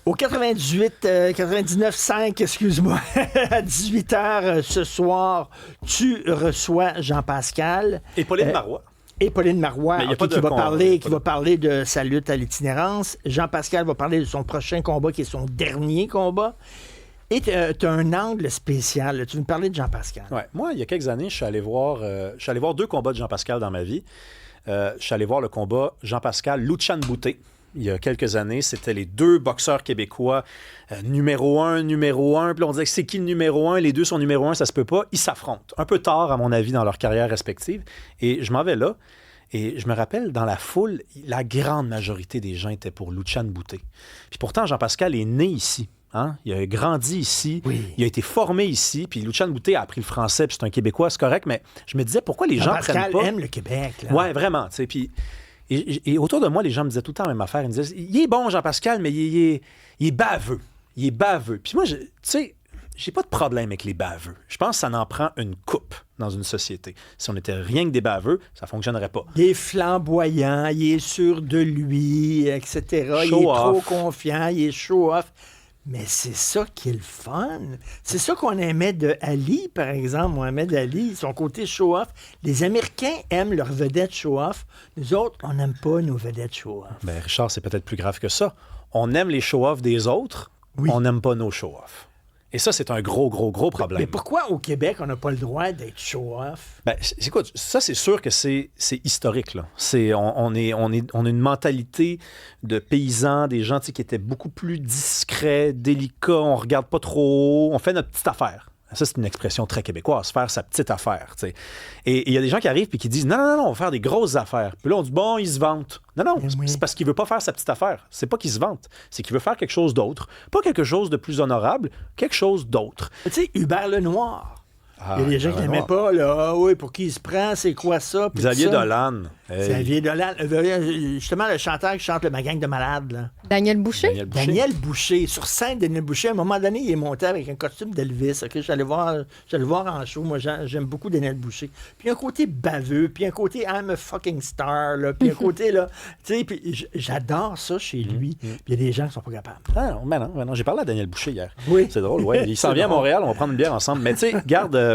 Au 99.5, excuse-moi, à 18h ce soir, tu reçois Jean-Pascal. Et Pauline Marois. Et Pauline Marois, qui va parler de sa lutte à l'itinérance. Jean-Pascal va parler de son prochain combat, qui est son dernier combat. Et tu as un angle spécial. Tu veux me parler de Jean-Pascal? Ouais. Moi, il y a quelques années, je suis allé voir 2 combats de Jean-Pascal dans ma vie. Je suis allé voir le combat Jean-Pascal-Luchan Boutet. Il y a quelques années, c'était les 2 boxeurs québécois, numéro 1. Puis on disait que c'est qui le numéro 1? Les 2 sont numéro 1, ça se peut pas. Ils s'affrontent. Un peu tard, à mon avis, dans leur carrière respective. Et je m'en vais là. Et je me rappelle, dans la foule, la grande majorité des gens étaient pour Luchan Boutet. Puis pourtant, Jean-Pascal est né ici. Hein? Il a grandi ici, il a été formé ici, puis Luchan Boutet a appris le français, puis c'est un Québécois, c'est correct, mais je me disais, pourquoi les gens prennent pas... aime le Québec. Là. Ouais, vraiment, tu sais, puis... Et autour de moi, les gens me disaient tout le temps la même affaire. Ils me disaient, il est bon, Jean-Pascal, mais il est baveux. Il est baveux. Puis moi, tu sais, j'ai pas de problème avec les baveux. Je pense que ça en prend une coupe dans une société. Si on était rien que des baveux, ça fonctionnerait pas. Il est flamboyant, il est sûr de lui, etc. Il est trop confiant, il est show-off. Mais c'est ça qui est le fun. C'est ça qu'on aimait de Ali, par exemple. Mohamed Ali, son côté show-off. Les Américains aiment leurs vedettes show-off. Nous autres, on n'aime pas nos vedettes show-off. Ben, Richard, c'est peut-être plus grave que ça. On aime les show-off des autres, on n'aime pas nos show-off. Et ça, c'est un gros problème. Mais pourquoi au Québec, on n'a pas le droit d'être show-off? Ben, écoute, ça, c'est sûr que c'est historique. Là. On a une mentalité de paysans, des gens qui étaient beaucoup plus discrets, délicats, on regarde pas trop haut, on fait notre petite affaire. Ça, c'est une expression très québécoise, faire sa petite affaire. T'sais. Et il y a des gens qui arrivent et qui disent non, on va faire des grosses affaires. Puis là, on dit bon, il se vante. Non, c'est parce qu'il veut pas faire sa petite affaire. C'est pas qu'il se vante, c'est qu'il veut faire quelque chose d'autre. Pas quelque chose de plus honorable, quelque chose d'autre. Tu sais, Hubert Lenoir. Il y a des gens qui n'aimaient pas, là. Ah oui, pour qui il se prend, c'est quoi ça? Xavier Dolan. Hey. Xavier Dolan. Justement, le chanteur qui chante Ma gang de malades, là. Daniel Boucher. Daniel Boucher. Sur scène, Daniel Boucher, à un moment donné, il est monté avec un costume d'Elvis. Okay? J'allais le voir en show. Moi, j'aime beaucoup Daniel Boucher. Puis un côté baveux, puis un côté I'm a fucking star, là. Puis un côté, là. Tu sais, puis j'adore ça chez lui. Puis il y a des gens qui sont pas capables. Ah non. J'ai parlé à Daniel Boucher hier. Oui. C'est drôle, ouais. Il s'en vient à Montréal, on va prendre une bière ensemble. Mais tu sais, regarde,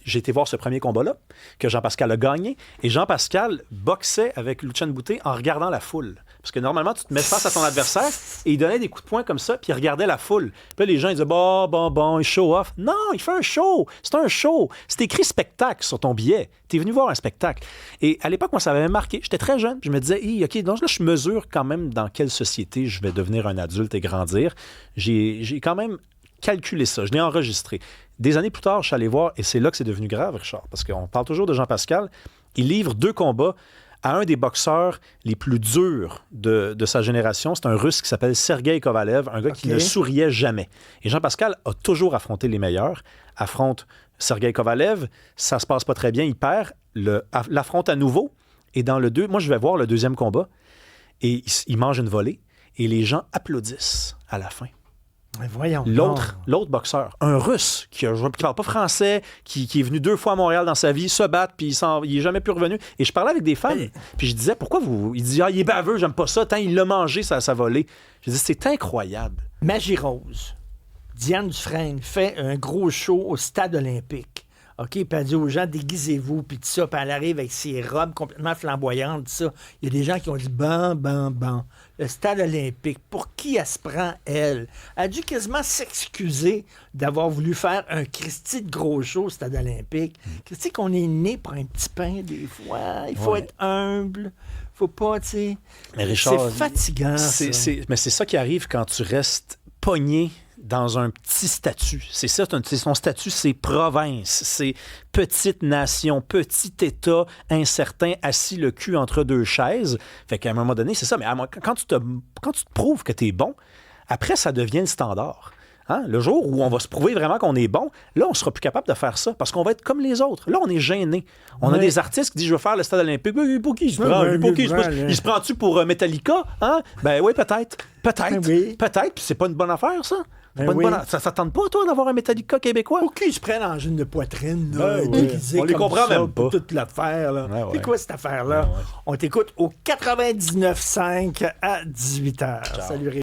j'ai été voir ce premier combat-là, que Jean-Pascal a gagné. Et Jean-Pascal boxait avec Luchan Boutet en regardant la foule. Parce que normalement, tu te mets face à ton adversaire et il donnait des coups de poing comme ça, puis il regardait la foule. Puis là, les gens, ils disaient bon, il show off. Non, il fait un show. C'est un show. C'est écrit spectacle sur ton billet. T'es venu voir un spectacle. Et à l'époque, moi, ça m'avait marqué. J'étais très jeune. Je me disais, OK, donc là, je mesure quand même dans quelle société je vais devenir un adulte et grandir. J'ai quand même calculé ça. Je l'ai enregistré. Des années plus tard, je suis allé voir, et c'est là que c'est devenu grave, Richard, parce qu'on parle toujours de Jean-Pascal. Il livre 2 combats à un des boxeurs les plus durs de sa génération. C'est un Russe qui s'appelle Sergei Kovalev, un gars qui ne souriait jamais. Et Jean-Pascal a toujours affronté les meilleurs. Affronte Sergei Kovalev, ça se passe pas très bien, il perd, l'affronte à nouveau. Et dans le 2, moi je vais voir le 2e combat, et il mange une volée, et les gens applaudissent à la fin. Mais voyons. L'autre boxeur, un Russe qui ne parle pas français, qui est venu 2 fois à Montréal dans sa vie, se battre, puis il n'est jamais plus revenu. Et je parlais avec des femmes, puis je disais, pourquoi vous... Il dit, il est baveux, j'aime pas ça, tant il l'a mangé, ça volé. Je dis, c'est incroyable. Magie Rose, Diane Dufresne fait un gros show au Stade olympique. OK, puis elle dit aux gens, déguisez-vous, puis tout ça, puis elle arrive avec ses robes complètement flamboyantes, tout ça. Il y a des gens qui ont dit, bon. Le Stade olympique, pour qui elle se prend, elle? Elle a dû quasiment s'excuser d'avoir voulu faire un Christy de gros show au Stade olympique. Christy, qu'on est né pour un petit pain, des fois. Il faut être humble. Faut pas, tu sais... Mais Richard, c'est fatigant, ça. Mais c'est ça qui arrive quand tu restes pogné dans un petit statut. C'est ça, son statut, c'est province, c'est petite nation, petit État incertain, assis le cul entre 2 chaises. Fait qu'à un moment donné, c'est ça. Mais quand tu te prouves que tu es bon, après, ça devient le standard. Hein? Le jour où on va se prouver vraiment qu'on est bon, là, on sera plus capable de faire ça parce qu'on va être comme les autres. Là, on est gêné. On a des artistes qui disent « Je veux faire le Stade olympique. » Pour qui il se prend? Il se prend-tu pour Metallica? Hein? Ben oui, peut-être. Peut-être. Puis c'est pas une bonne affaire, ça. Ça ne tente pas, toi, d'avoir un Metallica québécois? Pour qui se prennent en jeune de poitrine, là, on les comprend même pas. Toute l'affaire, là. C'est quoi cette affaire-là? On t'écoute au 99.5 à 18h. Salut,